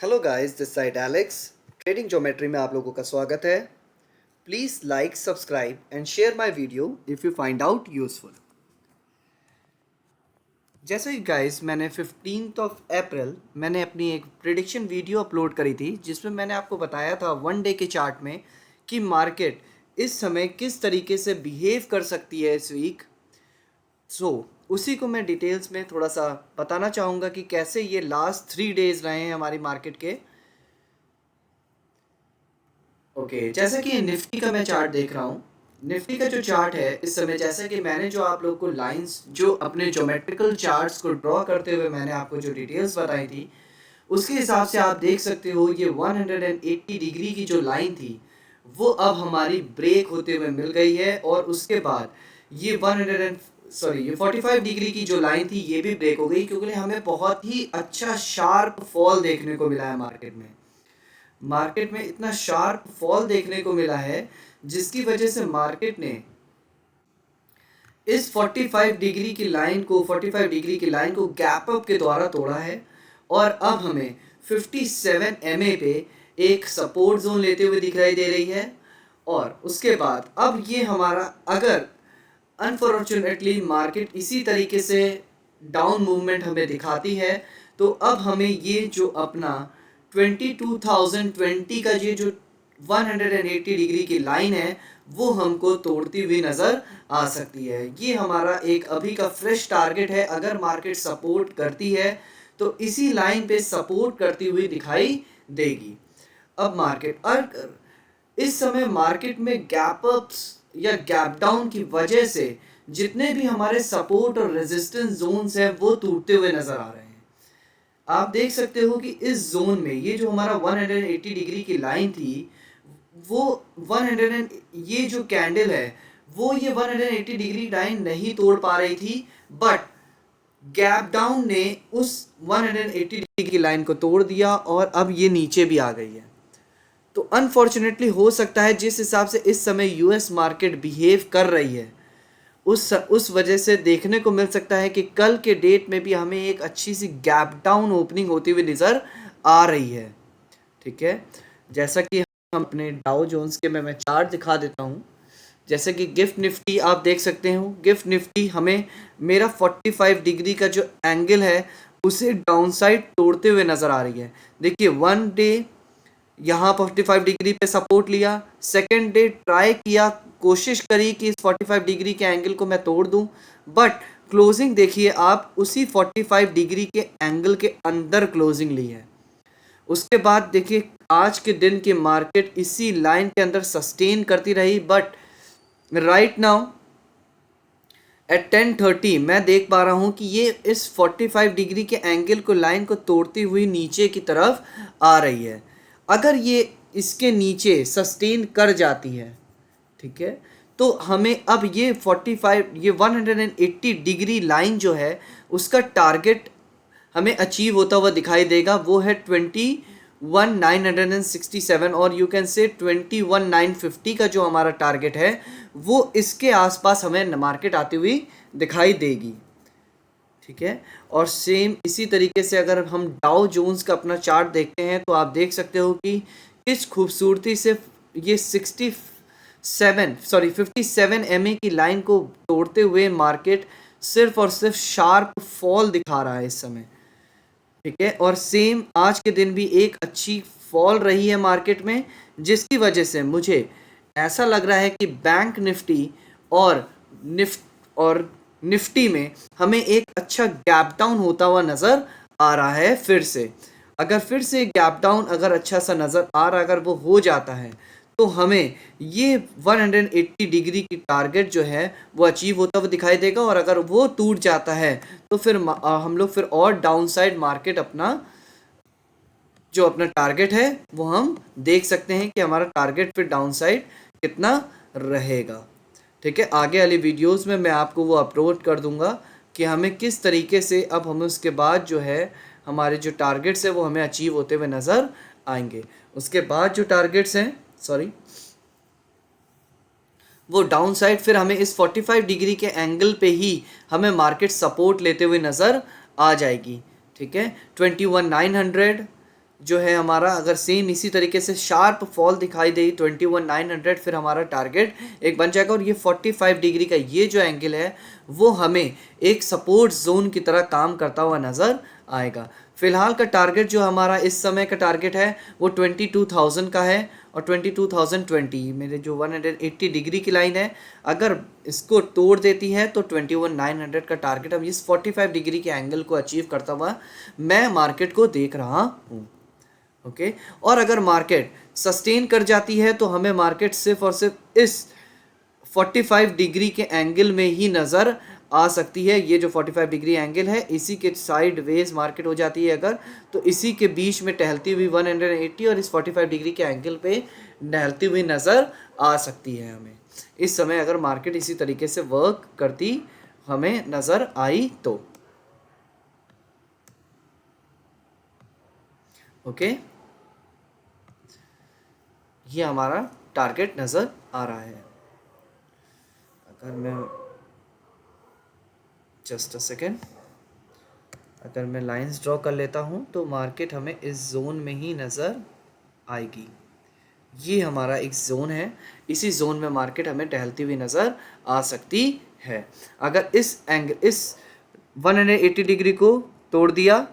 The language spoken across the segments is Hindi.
Hello guys, this side Alex. Trading geometry में आप लोगों का स्वागत है। Please like, subscribe and share my video if you find out useful. जैसे ही गाइस, मैंने 15 अप्रैल मैंने अपनी एक प्रिडिक्शन वीडियो अपलोड करी थी जिसमें मैंने आपको बताया था वन डे के चार्ट में कि मार्केट इस समय किस तरीके से बिहेव कर सकती है इस वीक। उसी को मैं डिटेल्स में थोड़ा सा बताना चाहूँगा कि कैसे ये लास्ट 3 डेज रहे हैं हमारी मार्केट के। ओके, जैसा कि निफ्टी का मैं चार्ट देख रहा हूँ। निफ्टी का जो चार्ट है इस समय, जैसा कि मैंने जो आप लोग को लाइंस जो अपने ज्योमेट्रिकल चार्ट्स को ड्रॉ करते हुए मैंने आपको जो डिटेल्स बताई थी, उसके हिसाब से आप देख सकते हो ये 180 डिग्री की जो लाइन थी वो अब हमारी ब्रेक होते हुए मिल गई है। और उसके बाद ये 45 डिग्री की जो लाइन थी ये भी ब्रेक हो गई, क्योंकि हमें बहुत ही अच्छा शार्प फॉल देखने को मिला है मार्केट में इतना शार्प फॉल देखने को मिला है जिसकी वजह से मार्केट ने इस 45 डिग्री की लाइन को गैप अप के द्वारा तोड़ा है। और अब हमें 57 MA पे एक सपोर्ट जोन लेते हुए दिखाई दे रही है। और उसके बाद अब ये हमारा, अगर अनफॉर्चुनेटली मार्केट इसी तरीके से डाउन मूवमेंट हमें दिखाती है तो अब हमें ये जो अपना 22,020 का ये जो 180 डिग्री की लाइन है वो हमको तोड़ती हुई नज़र आ सकती है। ये हमारा एक अभी का फ्रेश टारगेट है। अगर मार्केट सपोर्ट करती है तो इसी लाइन पे सपोर्ट करती हुई दिखाई देगी। अब मार्केट अगर इस समय मार्केट में गैप अप्स या गैप डाउन की वजह से जितने भी हमारे सपोर्ट और रेजिस्टेंस जोन्स हैं वो टूटते हुए नजर आ रहे हैं। आप देख सकते हो कि इस जोन में ये जो हमारा 180 डिग्री की लाइन थी वो 100 ये जो कैंडल है वो ये 180 डिग्री लाइन नहीं तोड़ पा रही थी, बट गैप डाउन ने उस 180 डिग्री की लाइन को तोड़ दिया और अब ये नीचे भी आ गई है। तो अनफॉर्चुनेटली हो सकता है जिस हिसाब से इस समय यूएस मार्केट बिहेव कर रही है उस वजह से देखने को मिल सकता है कि कल के डेट में भी हमें एक अच्छी सी गैप डाउन ओपनिंग होती हुई नज़र आ रही है। ठीक है, जैसा कि हम अपने डाउ जोन्स के मैं चार्ट दिखा देता हूँ। जैसे कि गिफ्ट निफ्टी आप देख सकते हो, गिफ्ट निफ्टी हमें मेरा 45 डिग्री का जो एंगल है उसे डाउन साइड तोड़ते हुए नज़र आ रही है। देखिए, वन डे यहाँ 45 डिग्री पे सपोर्ट लिया, सेकेंड डे ट्राई किया, कोशिश करी कि इस 45 डिग्री के एंगल को मैं तोड़ दूं, बट क्लोजिंग देखिए आप उसी 45 डिग्री के एंगल के अंदर क्लोजिंग ली है। उसके बाद देखिए आज के दिन की मार्केट इसी लाइन के अंदर सस्टेन करती रही, बट राइट नाउ एट 10:30 मैं देख पा रहा हूँ कि ये इस 45 डिग्री के एंगल को लाइन को तोड़ती हुई नीचे की तरफ आ रही है। अगर ये इसके नीचे सस्टेन कर जाती है, ठीक है, तो हमें अब ये 180 डिग्री लाइन जो है उसका टारगेट हमें अचीव होता हुआ दिखाई देगा। वो है 21,967 और यू कैन से 21,950 का जो हमारा टारगेट है वो इसके आसपास हमें मार्केट आती हुई दिखाई देगी। ठीक है, और सेम इसी तरीके से अगर हम डाउ जोन्स का अपना चार्ट देखते हैं तो आप देख सकते हो कि किस खूबसूरती से ये 57 MA की लाइन को तोड़ते हुए मार्केट सिर्फ और सिर्फ शार्प फॉल दिखा रहा है इस समय। ठीक है, और सेम आज के दिन भी एक अच्छी फॉल रही है मार्केट में, जिसकी वजह से मुझे ऐसा लग रहा है कि बैंक निफ्टी और निफ्टी में हमें एक अच्छा गैप डाउन होता हुआ नज़र आ रहा है। फिर से अगर फिर से गैप डाउन अगर अच्छा सा नज़र आ रहा, अगर वो हो जाता है तो हमें ये 180 डिग्री की टारगेट जो है वो अचीव होता हुआ दिखाई देगा। और अगर वो टूट जाता है तो फिर हम लोग फिर और डाउन साइड मार्केट अपना जो अपना टारगेट है वो हम देख सकते हैं कि हमारा टारगेट फिर डाउन साइड कितना रहेगा। ठीक है, आगे वाली वीडियोस में मैं आपको वो अपलोड कर दूंगा कि हमें किस तरीके से अब हमें उसके बाद जो है हमारे जो टारगेट्स है वो हमें अचीव होते हुए नज़र आएंगे। उसके बाद जो टारगेट्स हैं वो डाउन साइड फिर हमें इस 45 डिग्री के एंगल पे ही हमें मार्केट सपोर्ट लेते हुए नज़र आ जाएगी। ठीक है, 21,900, जो है हमारा अगर सेम इसी तरीके से शार्प फॉल दिखाई दे 21,900, फिर हमारा टारगेट एक बन जाएगा। और ये 45 डिग्री का ये जो एंगल है वो हमें एक सपोर्ट जोन की तरह काम करता हुआ नज़र आएगा। फिलहाल का टारगेट जो हमारा इस समय का टारगेट है वो 22,000 का है, और 22,020 मेरे जो 180 डिग्री की लाइन है, अगर इसको तोड़ देती है तो 21,900 का टारगेट अब इस 45 डिग्री के एंगल को अचीव करता हुआ मैं मार्केट को देख रहा हूँ। ओके, और अगर मार्केट सस्टेन कर जाती है तो हमें मार्केट सिर्फ और सिर्फ इस 45 डिग्री के एंगल में ही नज़र आ सकती है। ये जो 45 डिग्री एंगल है इसी के साइड वेज मार्केट हो जाती है अगर, तो इसी के बीच में टहलती हुई 180 और इस 45 डिग्री के एंगल पे टहलती हुई नज़र आ सकती है हमें इस समय, अगर मार्केट इसी तरीके से वर्क करती हमें नज़र आई तो। ओके, ये हमारा टारगेट नज़र आ रहा है। अगर मैं जस्ट अ सेकेंड, अगर मैं लाइंस ड्रॉ कर लेता हूँ तो मार्केट हमें इस जोन में ही नज़र आएगी। ये हमारा एक जोन है, इसी जोन में मार्केट हमें टहलती हुई नज़र आ सकती है। अगर इस 180 डिग्री को तोड़ दिया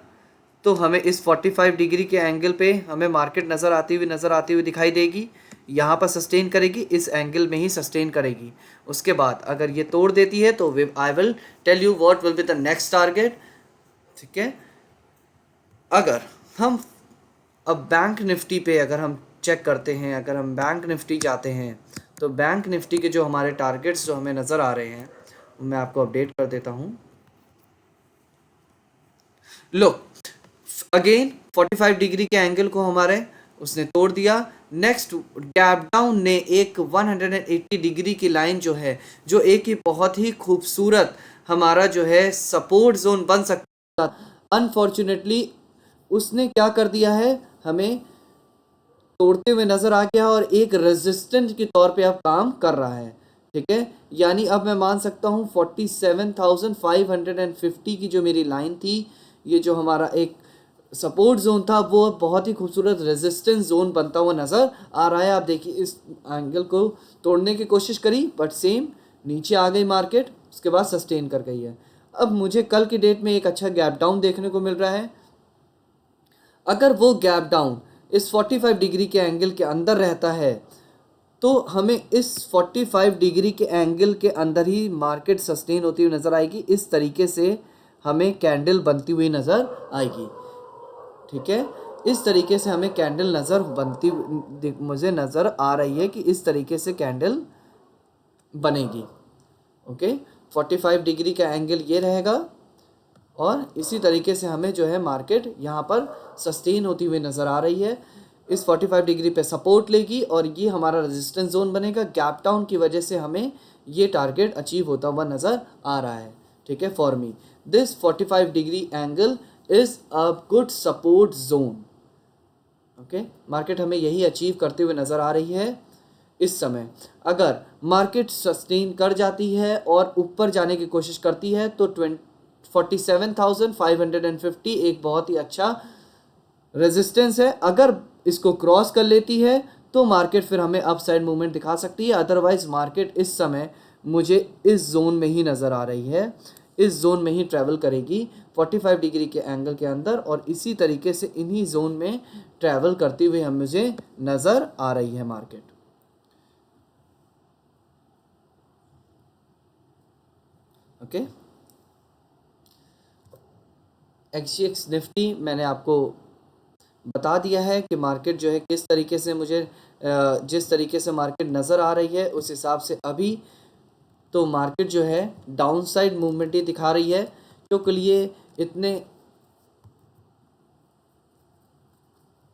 तो हमें इस 45 डिग्री के एंगल पे हमें मार्केट नज़र आती हुई दिखाई देगी। यहाँ पर सस्टेन करेगी, इस एंगल में ही सस्टेन करेगी। उसके बाद अगर ये तोड़ देती है तो I will tell you what will be the next target. ठीक है, अगर हम अब बैंक निफ्टी पे अगर हम चेक करते हैं, अगर हम बैंक निफ्टी जाते हैं तो बैंक निफ्टी के जो हमारे टारगेट्स जो हमें नज़र आ रहे हैं मैं आपको अपडेट कर देता हूँ। लो, अगेन 45 डिग्री के एंगल को हमारे उसने तोड़ दिया। नेक्स्ट गैप डाउन ने एक 180 डिग्री की लाइन जो है, जो एक ही बहुत ही खूबसूरत हमारा जो है सपोर्ट जोन बन सकता, अनफॉर्चुनेटली उसने क्या कर दिया है, हमें तोड़ते हुए नजर आ गया और एक रेजिस्टेंस के तौर पे अब काम कर रहा है। ठीक है, यानी अब मैं मान सकता हूँ 47,550 की जो मेरी लाइन थी, ये जो हमारा एक सपोर्ट जोन था वो बहुत ही खूबसूरत रेजिस्टेंस जोन बनता हुआ नज़र आ रहा है। आप देखिए इस एंगल को तोड़ने की कोशिश करी बट सेम नीचे आ गई मार्केट, उसके बाद सस्टेन कर गई है। अब मुझे कल की डेट में एक अच्छा गैप डाउन देखने को मिल रहा है। अगर वो गैप डाउन इस 45 डिग्री के एंगल के अंदर रहता है तो हमें इस 45 डिग्री के एंगल के अंदर ही मार्केट सस्टेन होती हुई नज़र आएगी। इस तरीके से हमें कैंडल बनती हुई नज़र आएगी। ठीक है, इस तरीके से हमें कैंडल नज़र बनती मुझे नज़र आ रही है कि इस तरीके से कैंडल बनेगी। ओके, 45 डिग्री का एंगल ये रहेगा और इसी तरीके से हमें जो है मार्केट यहाँ पर सस्टेन होती हुई नज़र आ रही है। इस 45 डिग्री पे सपोर्ट लेगी और ये हमारा रेजिस्टेंस जोन बनेगा। गैप डाउन की वजह से हमें ये टारगेट अचीव होता हुआ नज़र आ रहा है। ठीक है, for me this 45 degree angle is a good support zone. Okay, market हमें यही अचीव करते हुए नज़र आ रही है इस समय। अगर मार्केट सस्टेन कर जाती है और ऊपर जाने की कोशिश करती है तो 47,550 एक बहुत ही अच्छा रेजिस्टेंस है। अगर इसको क्रॉस कर लेती है तो मार्केट फिर हमें अपसाइड मूवमेंट दिखा सकती है। अदरवाइज मार्केट इस समय मुझे इस जोन में ही नज़र आ रही है, इस जोन में ही ट्रैवल करेगी 45 डिग्री के एंगल के अंदर और इसी तरीके से इन्हीं जोन में ट्रैवल करती हुई हम मुझे नज़र आ रही है मार्केट। ओके, एक्सजीएक्स निफ्टी मैंने आपको बता दिया है कि मार्केट जो है किस तरीके से मुझे जिस तरीके से मार्केट नज़र आ रही है उस हिसाब से अभी तो मार्केट जो है डाउन साइड मूवमेंट ही दिखा रही है, क्योंकि लिए इतने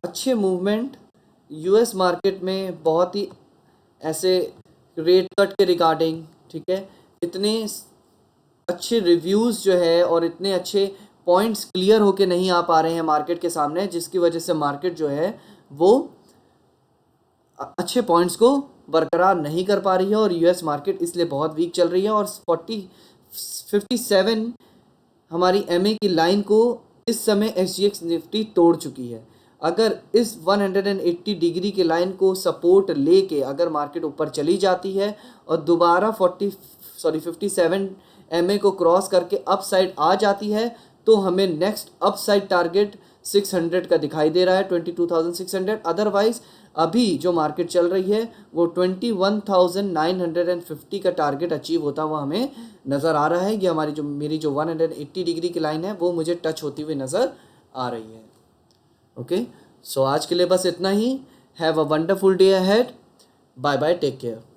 अच्छे मूवमेंट यूएस मार्केट में बहुत ही ऐसे रेट कट के रिगार्डिंग, ठीक है, इतने अच्छे रिव्यूज़ जो है और इतने अच्छे पॉइंट्स क्लियर होके नहीं आ पा रहे हैं मार्केट के सामने, जिसकी वजह से मार्केट जो है वो अच्छे पॉइंट्स को बरकरार नहीं कर पा रही है और यूएस मार्केट इसलिए बहुत वीक चल रही है। और 57 हमारी एमए की लाइन को इस समय एसजीएक्स निफ्टी तोड़ चुकी है। अगर इस 180 डिग्री के लाइन को सपोर्ट लेके अगर मार्केट ऊपर चली जाती है और दोबारा 57 MA को क्रॉस करके अप साइड आ जाती है, तो हमें नेक्स्ट अप साइड टारगेट 600 का दिखाई दे रहा है, 22,600। अदरवाइज अभी जो मार्केट चल रही है वो 21,950 का टारगेट अचीव होता हुआ हमें नज़र आ रहा है। ये हमारी जो मेरी जो 180 डिग्री की लाइन है वो मुझे टच होती हुई नज़र आ रही है। ओके, सो आज के लिए बस इतना ही। Have a wonderful day ahead. Bye bye, take care.